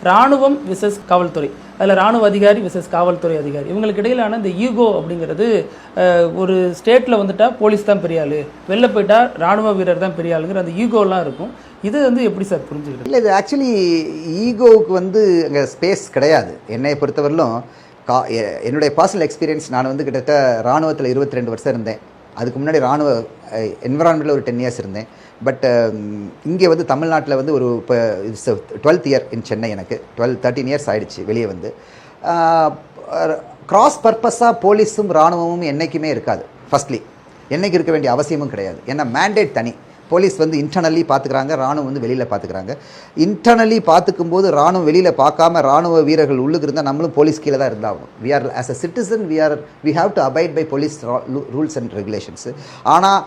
ராணுவம் விசஸ் காவல்துறை, அதில் ராணுவ அதிகாரி விசஸ் காவல்துறை அதிகாரி, இவங்களுக்கு இடையிலான இந்த ஈகோ அப்படிங்கிறது ஒரு ஸ்டேட்டில் வந்துட்டால் போலீஸ் தான் பெரிய ஆள், வெளில போயிட்டால் ராணுவ வீரர் தான் பெரிய ஆளுங்கிற அந்த ஈகோலாம் இருக்கும். இது எப்படி சார் புரிஞ்சுக்கிட்டு? இல்லை, இது ஆக்சுவலி ஈகோவுக்கு அங்கே ஸ்பேஸ் கிடையாது. என்னை பொறுத்தவரையிலும் என்னுடைய பர்சனல் எக்ஸ்பீரியன்ஸ், நான் கிட்டத்தட்ட ராணுவத்தில் 22 வருஷம் இருந்தேன். அதுக்கு முன்னாடி ராணுவ என்விரான்மெண்ட்டில் ஒரு 10 இயர்ஸ் இருந்தேன். பட் இங்கே தமிழ்நாட்டில் ஒரு இப்போ 12th இயர் இன் சென்னை. எனக்கு 13 இயர்ஸ் ஆகிடுச்சு வெளியே கிராஸ் பர்பஸாக போலீஸும் இராணுவமும் என்றைக்குமே இருக்காது. ஃபர்ஸ்ட்லி என்றைக்கு இருக்க வேண்டிய அவசியமும் கிடையாது. ஏன்னா மேண்டேட் தனி. போலீஸ் இன்டர்னலி பார்த்துக்கிறாங்க, ராணுவம் வெளியில் பார்த்துக்கிறாங்க. இன்டர்னலி பார்த்துக்கும்போது ராணுவம் வெளியில் பார்க்காம ராணுவ வீரர்கள் உள்ளுக்கு இருந்தால் நம்மளும் போலீஸ் கீழே தான் இருந்தாகணும். We are as a citizen we have to abide by police rules and regulations. ஆனால்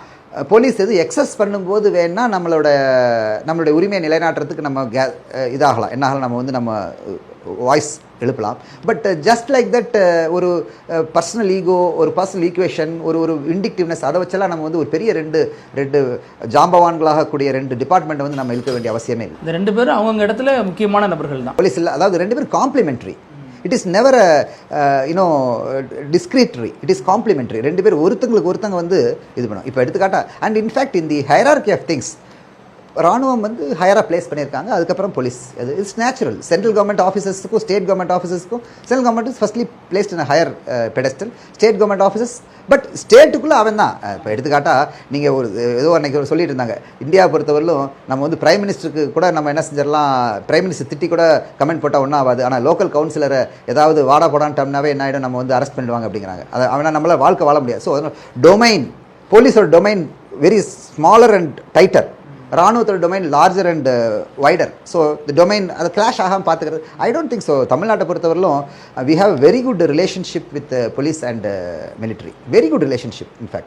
போலீஸ் எக்ஸஸ் பண்ணும்போது வேணால் நம்மளுடைய உரிமையை நிலைநாட்டுறதுக்கு நம்ம இதாகலாம், என்னாகலாம், நம்ம வாய்ஸ் எழுப்பலாம். பட் ஜஸ்ட் லைக் தட் ஒரு பர்சனல் ஈகோ, ஒரு பர்சனல் ஈக்குவேஷன், ஒரு இண்டிக்டிவ்னஸ், அதை வச்செல்லாம் நம்ம ஒரு பெரிய ரெண்டு ஜாம்பவான்களாக கூடிய 2 டிபார்ட்மெண்ட் நம்ம இழுக்க வேண்டிய அவசியமே இல்லை. இந்த 2 பேரும் அவங்க இடத்துல முக்கியமான நபர்கள் தான். போலீஸ் இல்லை, அதாவது 2 பேரும் complementary. It is never discretionary, it is complementary. 2 பேர் ஒருத்தங்க இது பண்ணும். இப்போ எடுத்துக்காட்டா, and in fact in the hierarchy of things ராணுவம் ஹையராக பிளேஸ் பண்ணியிருக்காங்க, அதுக்கப்புறம் போலீஸ். அது இட்ஸ் நேச்சுரல். சென்ட்ரல் கவர்மெண்ட் ஆஃபீஸர்ஸுக்கும் ஸ்டேட் கவர்மெண்ட் ஆஃபீஸர்ஸுக்கும் central government is firstly placed in higher pedestal, state government officers. But ஸ்டேட்டுக்குள்ளே அவன் தான். இப்போ எடுத்துக்காட்டா நீங்கள் ஏதோ அன்றைக்கி சொல்லிட்டு இருந்தாங்க, இந்தியாவை பொறுத்தவரையிலும் நம்ம பிரைம் மினிஸ்டருக்கு கூட நம்ம என்ன செஞ்சிடலாம், பிரைம் மினிஸ்டர் திட்டி கூட கமெண்ட் போட்டால் ஒன்றும் ஆகாது. ஆனால் லோக்கல் கவுன்சிலரை ஏதாவது வாடா போடான்ட்டோம்னாவே என்ன ஆகிடும், நம்ம அரெஸ்ட் பண்ணிடுவாங்க அப்படிங்கிறாங்க. அதை அவனை நம்மளால் வாழ்க்கை வாழ முடியாது. ஸோ டொமைன், போலீஸோட domain very smaller and tighter, ராணுவத்தோட domain larger and wider. So the domain அதை கிளாஷ் ஆகாமல் பார்த்துக்கிறது ஐ டோன்ட் திங்க் ஸோ. தமிழ்நாட்டை பொறுத்தவரையிலும் we have very good relationship with police and military, very good relationship in fact.